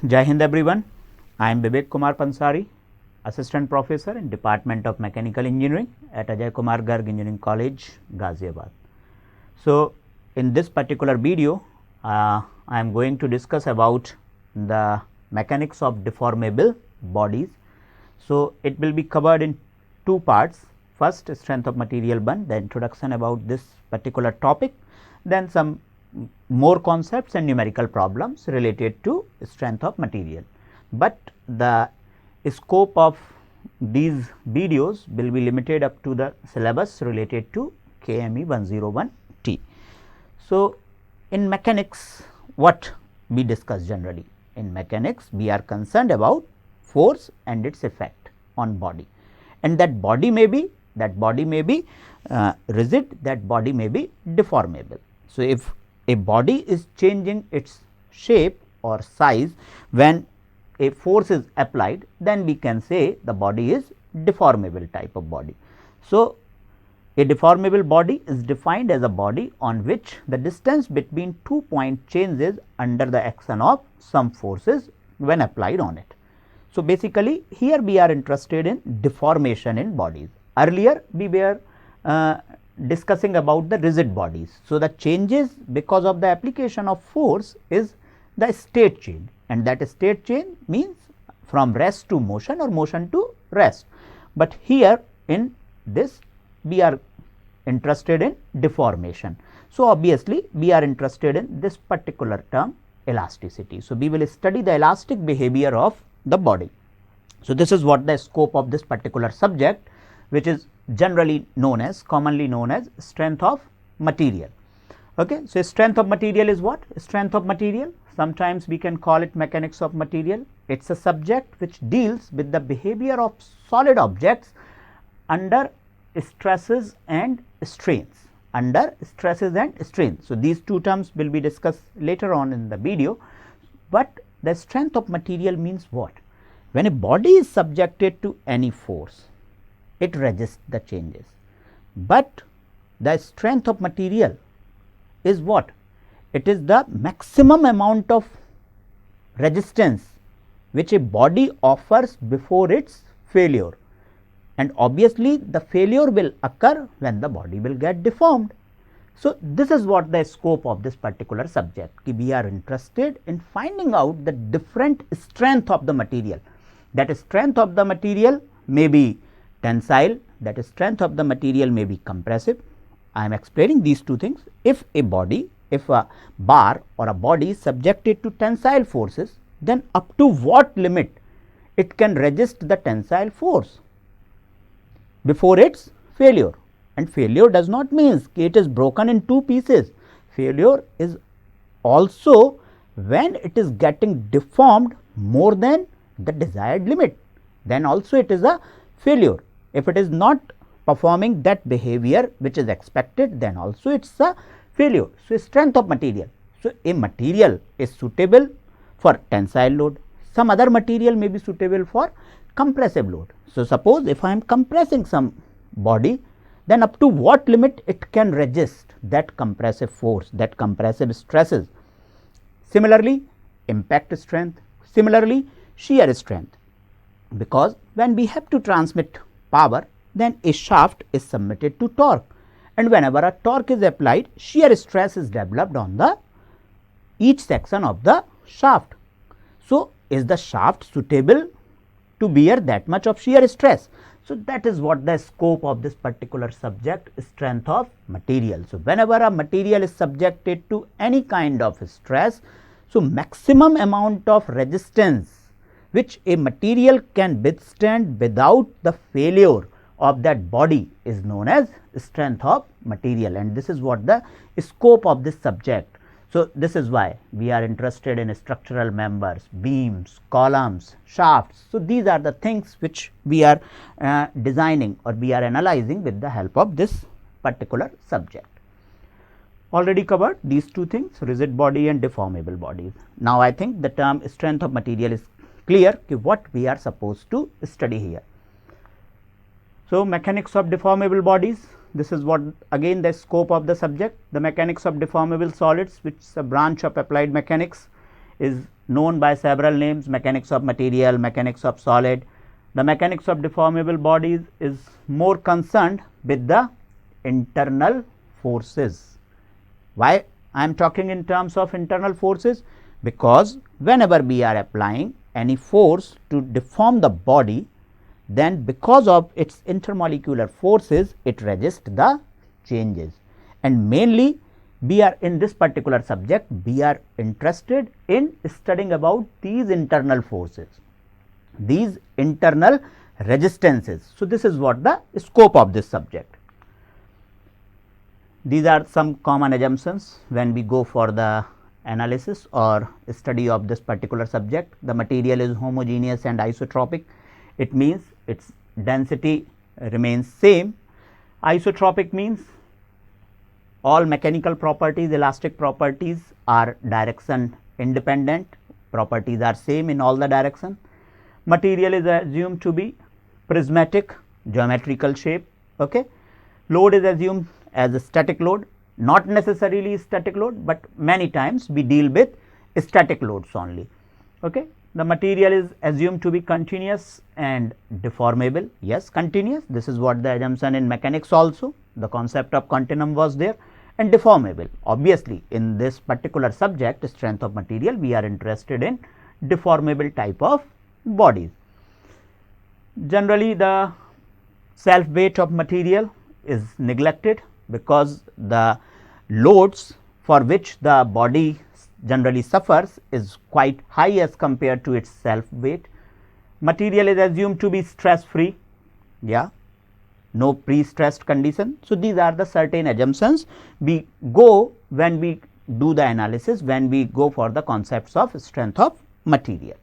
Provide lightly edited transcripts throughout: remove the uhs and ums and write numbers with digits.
Jai Hind everyone. I am Vivek Kumar Pansari, Assistant Professor in Department of Mechanical Engineering at Ajay Kumar Garg Engineering College, Ghaziabad. So, in this particular video, I am going to discuss about the mechanics of deformable bodies. So, it will be covered in two parts. First, strength of material 1, the introduction about this particular topic, then some more concepts and numerical problems related to strength of material. But the scope of these videos will be limited up to the syllabus related to KME 101T. So, in mechanics, what we discuss generally? In mechanics, we are concerned about force and its effect on body, and that body may be rigid, that body may be deformable. So, if a body is changing its shape or size when a force is applied, then we can say the body is deformable type of body. So, a deformable body is defined as a body on which the distance between 2 points changes under the action of some forces when applied on it. So, basically here we are interested in deformation in bodies. Earlier we were discussing about the rigid bodies. So, the changes because of the application of force is the state change, and that state change means from rest to motion or motion to rest. But here in this we are interested in deformation. So, obviously we are interested in this particular term elasticity. So, we will study the elastic behavior of the body. So, this is what the scope of this particular subject, which is generally known as, commonly known as strength of material. Okay. So, strength of material is what? Strength of material, sometimes we can call it mechanics of material. It is a subject which deals with the behavior of solid objects under stresses and strains, So, these two terms will be discussed later on in the video, but the strength of material means what? When a body is subjected to any force, it resists the changes, but the strength of material is what? It is the maximum amount of resistance which a body offers before its failure, and obviously the failure will occur when the body will get deformed. So, this is what the scope of this particular subject. We are interested in finding out the different strength of the material. That strength of the material may be tensile, that strength of the material may be compressive. I am explaining these two things. If a bar or a body is subjected to tensile forces, then up to what limit it can resist the tensile force before its failure. And failure does not mean it is broken in two pieces. Failure is also when it is getting deformed more than the desired limit, then also it is a failure. If it is not performing that behavior which is expected, then also it is a failure. So, strength of material. So, a material is suitable for tensile load, some other material may be suitable for compressive load. So, suppose if I am compressing some body, then up to what limit it can resist that compressive force, that compressive stresses. Similarly, impact strength, similarly shear strength, because when we have to transmit power, then a shaft is submitted to torque, and whenever a torque is applied, shear stress is developed on the each section of the shaft. So, is the shaft suitable to bear that much of shear stress? So, that is what the scope of this particular subject, strength of material. So, whenever a material is subjected to any kind of stress, so maximum amount of resistance which a material can withstand without the failure of that body is known as strength of material, and this is what the scope of this subject. So, this is why we are interested in structural members, beams, columns, shafts. So, these are the things which we are designing or we are analyzing with the help of this particular subject. Already covered these two things, rigid body and deformable bodies. Now, I think the term strength of material is clear what we are supposed to study here. So, mechanics of deformable bodies, this is what again the scope of the subject, the mechanics of deformable solids, which is a branch of applied mechanics. is known by several names: mechanics of material, mechanics of solid. The mechanics of deformable bodies is more concerned with the internal forces. Why I am talking in terms of internal forces? Because whenever we are applying any force to deform the body, then because of its intermolecular forces, it resists the changes. And mainly we are in this particular subject, we are interested in studying about these internal forces, these internal resistances. So, this is what the scope of this subject. These are some common assumptions when we go for the analysis or study of this particular subject. The material is homogeneous and isotropic. It means its density remains same. Isotropic means all mechanical properties, elastic properties are direction independent, properties are same in all the direction. Material is assumed to be prismatic, geometrical shape. Okay. Load is assumed as a static load, not necessarily static load, but many times we deal with static loads only. Okay. The material is assumed to be continuous and deformable. Yes, continuous, this is what the assumption in mechanics also, the concept of continuum was there, and deformable. Obviously, in this particular subject, strength of material, we are interested in deformable type of bodies. Generally, the self weight of material is neglected because the loads for which the body generally suffers is quite high as compared to its self weight. Material is assumed to be stress free, yeah, no pre-stressed condition. So, these are the certain assumptions we go when we do the analysis, when we go for the concepts of strength of material.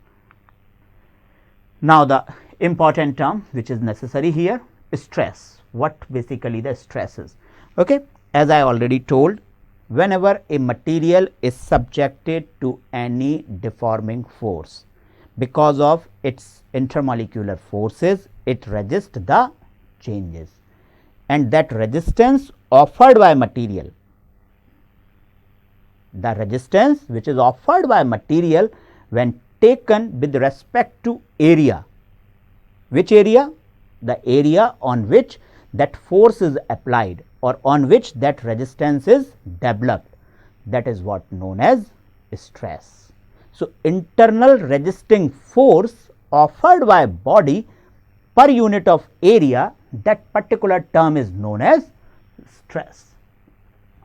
Now, the important term which is necessary here is stress. What basically the stress is? Okay. As I already told, whenever a material is subjected to any deforming force, because of its intermolecular forces, it resists the changes, and that resistance offered by material, the resistance which is offered by material when taken with respect to area, which area? The area on which that force is applied or on which that resistance is developed, that is what known as stress. So, internal resisting force offered by body per unit of area, that particular term is known as stress.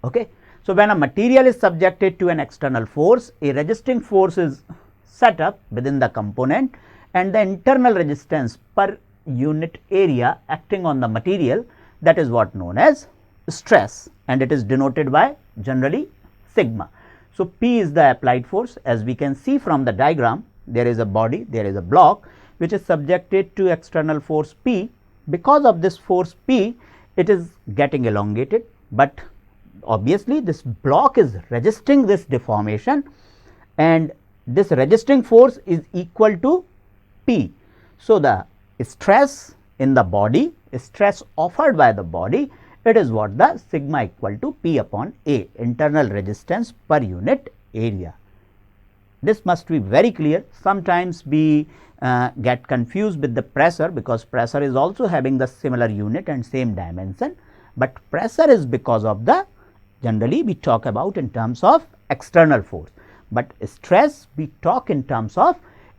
Okay. So, when a material is subjected to an external force, a resisting force is set up within the component, and the internal resistance per unit area acting on the material, that is what known as stress, and it is denoted by generally sigma. So, P is the applied force. As we can see from the diagram, there is a body, there is a block which is subjected to external force P. Because of this force P, it is getting elongated, but obviously this block is resisting this deformation, and this resisting force is equal to P. So, the stress in the body, stress offered by the body, it is what the sigma equal to P upon A, internal resistance per unit area. This must be very clear. Sometimes we get confused with the pressure, because pressure is also having the similar unit and same dimension, but pressure is because of the, generally we talk about in terms of external force, but stress we talk in terms of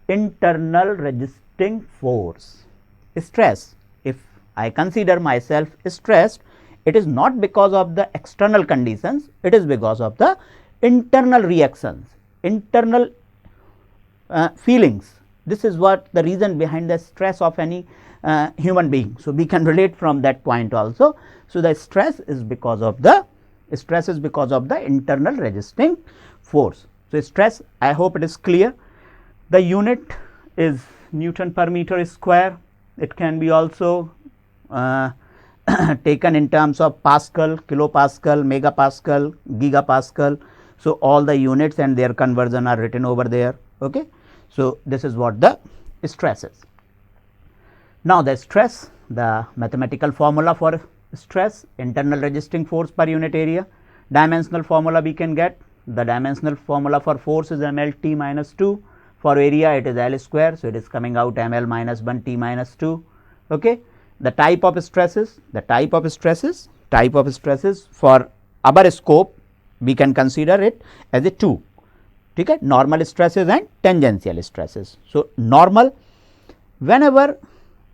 internal resisting force. Stress, if I consider myself stressed, it is not because of the external conditions, it is because of the internal reactions, internal feelings. This is what the reason behind the stress of any human being. So, we can relate from that point also. So, the stress is because of the internal resisting force. So, stress, I hope it is clear. The unit is Newton per meter square. It can be also taken in terms of Pascal, kilopascal, megapascal, gigapascal. So, all the units and their conversion are written over there. Okay. So, this is what the stress is. Now, the stress, the mathematical formula for stress, internal resisting force per unit area, dimensional formula we can get the dimensional formula for force is mLt minus 2. For area it is L square. So, it is coming out ml minus 1 t minus 2. Okay. The type of stresses for our scope we can consider it as a two. Okay. Normal stresses and tangential stresses. So, normal, whenever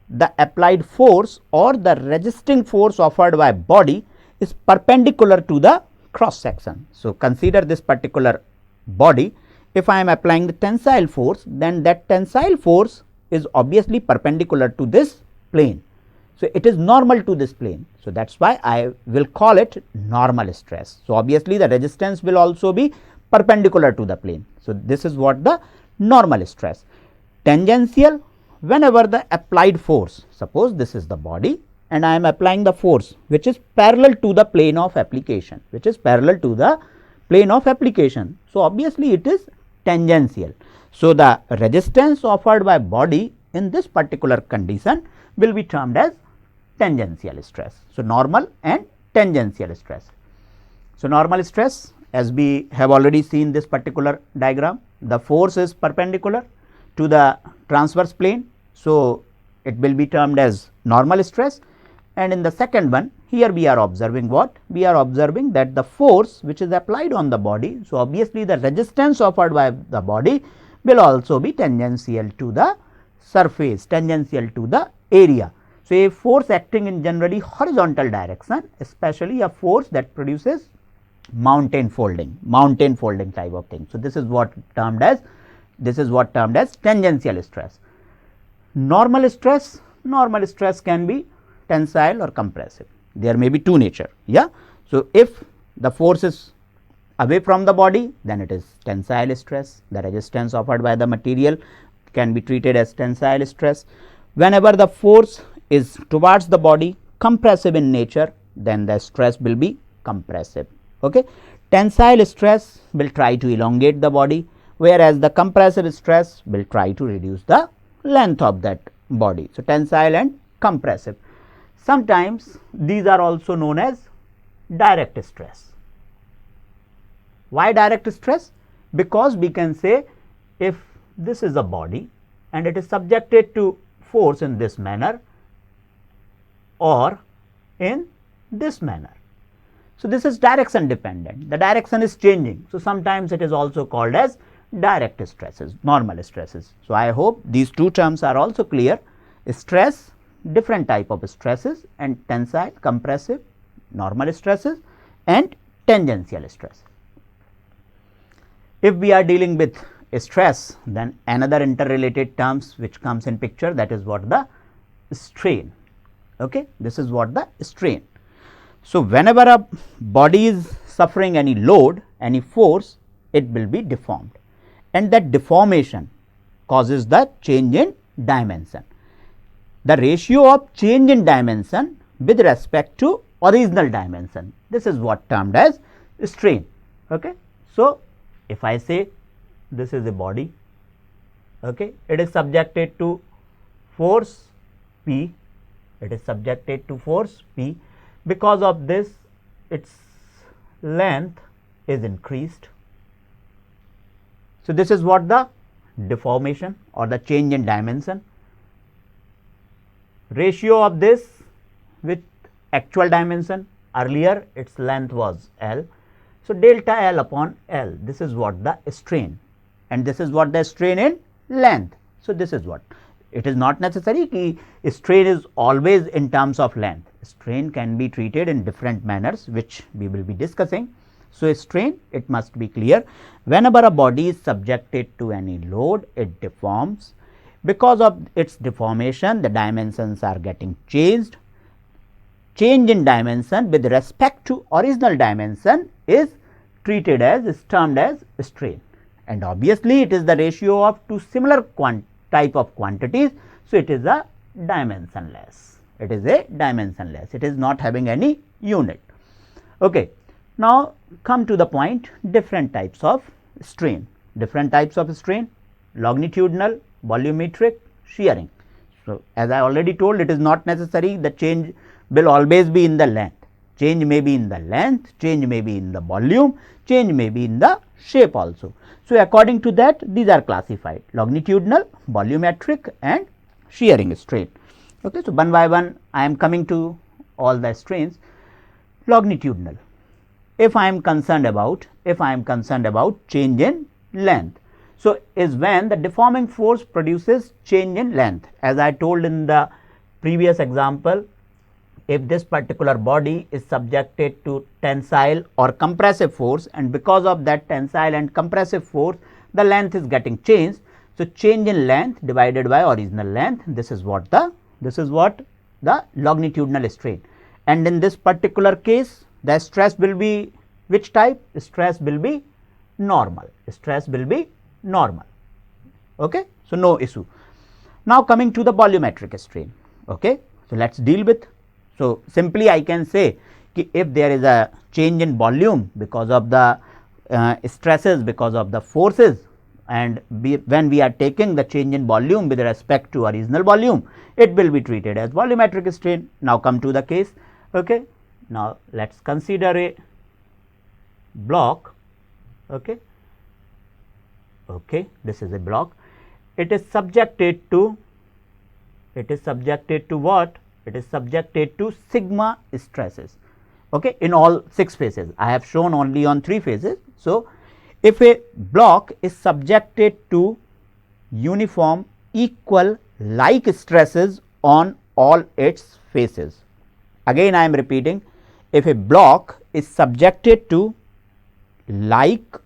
the applied force or the resisting force offered by body is perpendicular to the cross section. So, consider this particular body. If I am applying the tensile force, then that tensile force is obviously perpendicular to this plane. So, it is normal to this plane. So, that is why I will call it normal stress. So, obviously, the resistance will also be perpendicular to the plane. So, this is what the normal stress. Tangential, whenever the applied force, suppose this is the body and I am applying the force which is parallel to the plane of application, So, obviously, it is tangential. So, the resistance offered by body in this particular condition will be termed as tangential stress. So, normal and tangential stress. So, normal stress, as we have already seen this particular diagram, the force is perpendicular to the transverse plane. So, it will be termed as normal stress, and in the second one here we are observing what? We are observing that the force which is applied on the body. So, obviously, the resistance offered by the body will also be tangential to the surface, tangential to the area. So, a force acting in generally horizontal direction, especially a force that produces mountain folding type of thing. So, this is what termed as tangential stress. Normal stress can be tensile or compressive. There may be two nature. Yeah. So, if the force is away from the body, then it is tensile stress. The resistance offered by the material can be treated as tensile stress. Whenever the force is towards the body, compressive in nature, then the stress will be compressive. Okay. Tensile stress will try to elongate the body, whereas the compressive stress will try to reduce the length of that body. So, tensile and compressive. Sometimes these are also known as direct stress. Why direct stress? Because we can say if this is a body and it is subjected to force in this manner or in this manner. So, this is direction dependent, the direction is changing. So, sometimes it is also called as direct stresses, normal stresses. So, I hope these two terms are also clear. Stress, different type of stresses, and tensile, compressive, normal stresses and tangential stress. If we are dealing with stress, then another interrelated terms which comes in picture, that is what the strain. Okay, this is what the strain. So, whenever a body is suffering any load, any force, it will be deformed, and that deformation causes the change in dimension. The ratio of change in dimension with respect to original dimension, this is what termed as strain. Okay. So, if I say this is a body, okay, it is subjected to force P, because of this its length is increased. So, this is what the deformation or the change in dimension. Ratio of this with actual dimension, earlier its length was L. So, delta L upon L, this is what the strain, and this is what the strain in length. So, this is what it is not necessary ki strain is always in terms of length. Strain can be treated in different manners which we will be discussing. So, strain, it must be clear, whenever a body is subjected to any load, it deforms. Because of its deformation, the dimensions are getting changed. Change in dimension with respect to original dimension is treated as, termed as strain, and obviously, it is the ratio of two similar type of quantities. So, it is a dimensionless. It is not having any unit. Okay. Now, come to the point, different types of strain. Longitudinal, volumetric, shearing. So, as I already told, it is not necessary the change will always be in the length. Change may be in the length, change may be in the volume, change may be in the shape also. So, according to that these are classified longitudinal, volumetric and shearing strain. Okay. So, one by one I am coming to all the strains. Longitudinal, if I am concerned about change in length. So, is when the deforming force produces change in length. As I told in the previous example, if this particular body is subjected to tensile or compressive force, and because of that tensile and compressive force the length is getting changed. So, change in length divided by original length, this is what the longitudinal strain. And in this particular case the stress will be which type? Stress will be normal, stress will be normal. Okay. So, no issue. Now, coming to the volumetric strain. Okay. So, let us deal with. So, simply I can say ki if there is a change in volume because of the stresses, because of the forces, and when we are taking the change in volume with respect to original volume, it will be treated as volumetric strain. Now, come to the case. Okay. Now, let us consider a block. Okay. Okay, this is a block. It is subjected to what? It is subjected to sigma stresses. Okay, in all 6 phases. I have shown only on 3 phases. So, if a block is subjected to uniform equal like stresses on all its faces. Again I am repeating, if a block is subjected to like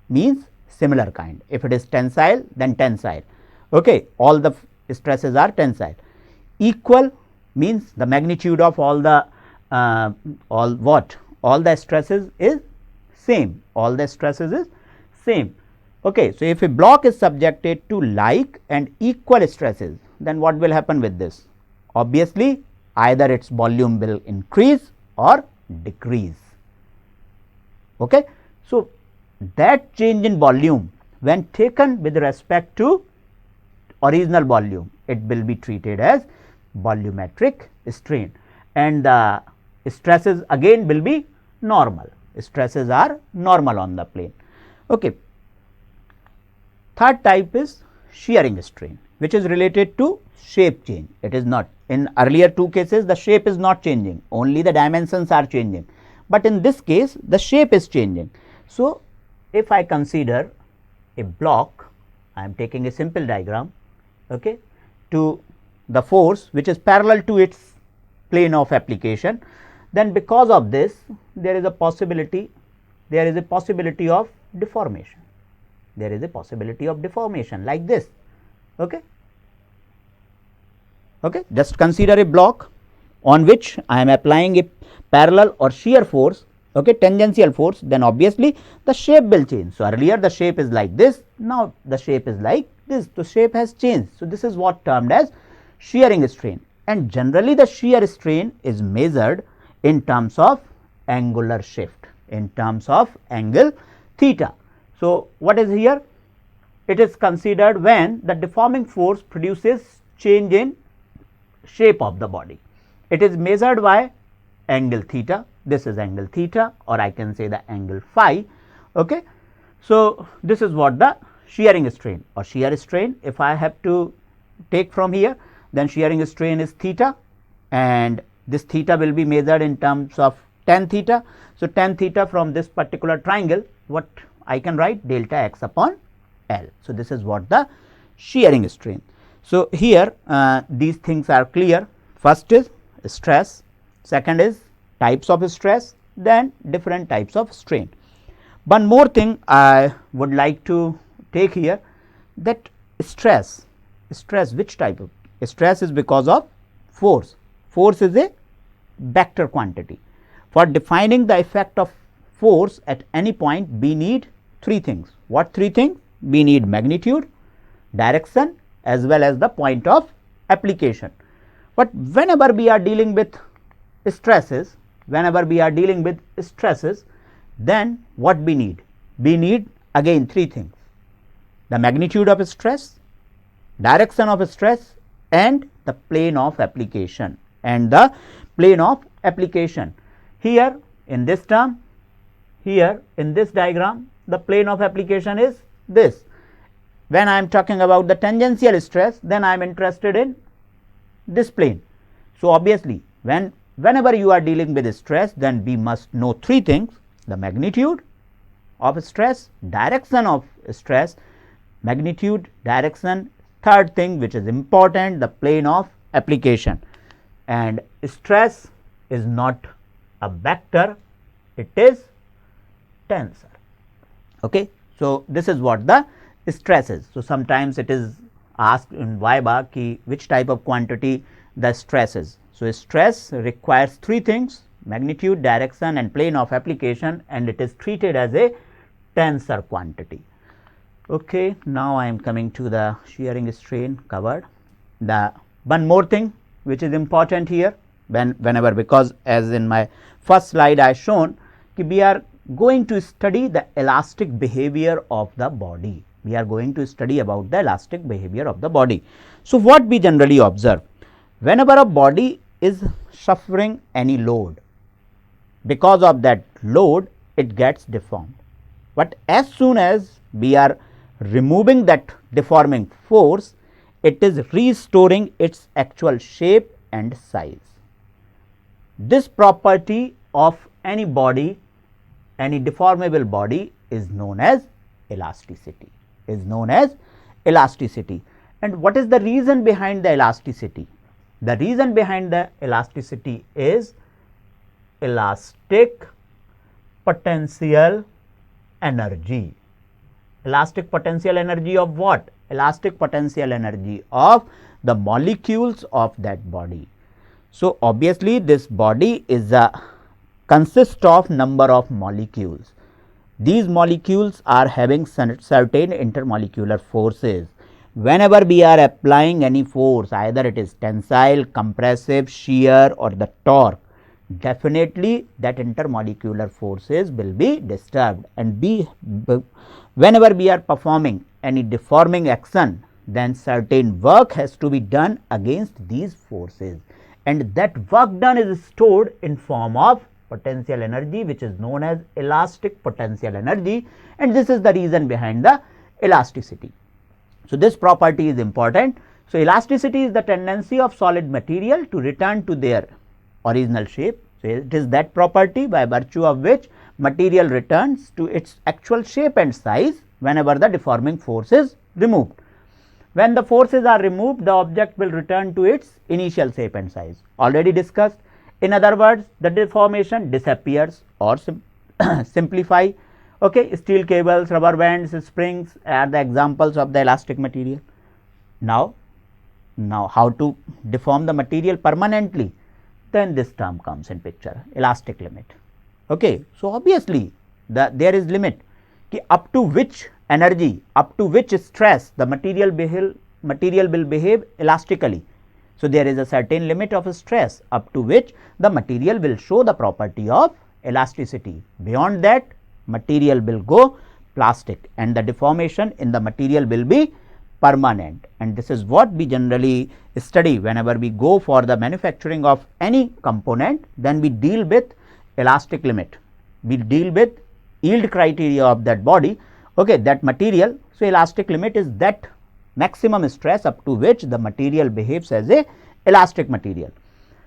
means similar kind, if it is tensile then tensile, okay, all the stresses are tensile. Equal means the magnitude of all the stresses is same, all the stresses is same. Okay. So, if a block is subjected to like and equal stresses, then what will happen with this? Obviously, either its volume will increase or decrease. Okay. So, that change in volume when taken with respect to original volume, it will be treated as volumetric strain, and the stresses again will be normal, stresses are normal on the plane. Okay. Third type is shearing strain, which is related to shape change. It is not, in earlier 2 cases the shape is not changing, only the dimensions are changing, but in this case the shape is changing. So, if I consider a block, I am taking a simple diagram, okay, to the force which is parallel to its plane of application, then because of this there is a possibility of deformation, there is a possibility of deformation like this. Okay. Okay. Just consider a block on which I am applying a parallel or shear force, okay, tangential force, then obviously the shape will change. So, earlier the shape is like this, now the shape is like this. So, shape has changed. So, this is what termed as shearing strain, and generally the shear strain is measured in terms of angular shift, in terms of angle theta. So, what is here? It is considered when the deforming force produces change in shape of the body. It is measured by angle theta. This is angle theta, or I can say the angle phi. Okay. So, this is what the shearing strain or shear strain, if I have to take from here, then shearing strain is theta, and this theta will be measured in terms of tan theta. So, tan theta from this particular triangle, what I can write? Delta x upon L. So, this is what the shearing strain. So, here these things are clear. First is stress, second is types of stress, then different types of strain. One more thing I would like to take here, that stress, which type of stress is because of force. Force is a vector quantity. For defining the effect of force at any point, we need 3 things. What 3 things? We need magnitude, direction, as well as the point of application. But whenever we are dealing with stresses, then what we need? We need again 3 things: the magnitude of stress, direction of stress, and the plane of application. Here in this term, here in this diagram, the plane of application is this. When I am talking about the tangential stress, then I am interested in this plane. So, obviously, whenever you are dealing with stress, then we must know three things: the magnitude of stress, direction of stress, magnitude, direction, third thing which is important, the plane of application. And stress is not a vector, it is tensor. Okay. So, this is what the stress is. So, sometimes it is asked in Viva ki which type of quantity the stress is. So, stress requires three things: magnitude, direction and plane of application, and it is treated as a tensor quantity. Okay. Now, I am coming to the shearing strain covered. The one more thing which is important here, whenever, because as in my first slide I shown ki we are going to study the elastic behavior of the body. We are going to study about the elastic behavior of the body. So, what we generally observe, whenever a body is suffering any load, because of that load it gets deformed. But as soon as we are removing that deforming force, it is restoring its actual shape and size. This property of any body, any deformable body, is known as elasticity, And what is the reason behind the elasticity? The reason behind the elasticity is elastic potential energy. Elastic potential energy of what? Elastic potential energy of the molecules of that body. So, obviously, this body is consists of number of molecules. These molecules are having certain intermolecular forces. Whenever we are applying any force, either it is tensile, compressive, shear or the torque, definitely that intermolecular forces will be disturbed, and whenever we are performing any deforming action, then certain work has to be done against these forces, and that work done is stored in form of potential energy, which is known as elastic potential energy, and this is the reason behind the elasticity. So, this property is important. So, elasticity is the tendency of solid material to return to their original shape. So, it is that property by virtue of which material returns to its actual shape and size whenever the deforming force is removed. When the forces are removed, the object will return to its initial shape and size, already discussed. In other words, the deformation disappears or simplify. Okay. Steel cables, rubber bands, springs are the examples of the elastic material. Now how to deform the material permanently? Then this term comes in picture, elastic limit. Okay. So, obviously, there is limit ki up to which energy, up to which stress the material will behave elastically. So, there is a certain limit of stress up to which the material will show the property of elasticity. Beyond that, material will go plastic and the deformation in the material will be permanent, and this is what we generally study whenever we go for the manufacturing of any component. Then we deal with elastic limit, we deal with yield criteria of that body, okay, that material. So, elastic limit is that maximum stress up to which the material behaves as a elastic material.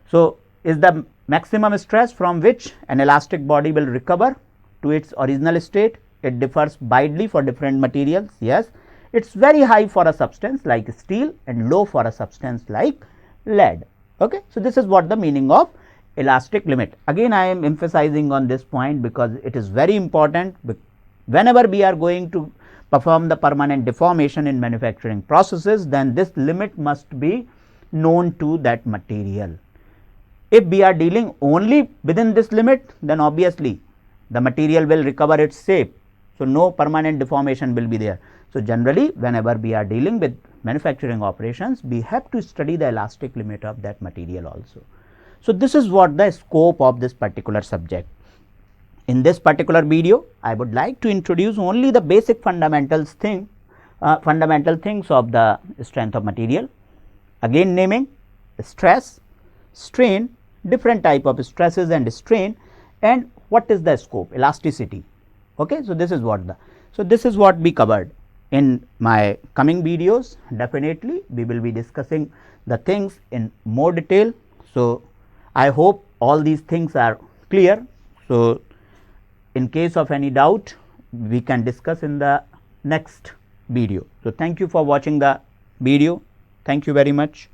So, is the maximum stress from which an elastic body will recover to its original state? It differs widely for different materials. Yes, it is very high for a substance like steel and low for a substance like lead. Okay. So, this is what the meaning of elastic limit. Again, I am emphasizing on this point because it is very important. Whenever we are going to perform the permanent deformation in manufacturing processes, then this limit must be known to that material. If we are dealing only within this limit, then obviously the material will recover its shape. So, no permanent deformation will be there. So, generally whenever we are dealing with manufacturing operations, we have to study the elastic limit of that material also. So, this is what the scope of this particular subject. In this particular video, I would like to introduce only the basic fundamental things of the strength of material. Again, naming stress, strain, different type of stresses and strain, and what is the scope, elasticity. Okay. So, this is what this is what we covered in my coming videos. Definitely we will be discussing the things in more detail. So, I hope all these things are clear. So, in case of any doubt, we can discuss in the next video. So, thank you for watching the video. Thank you very much.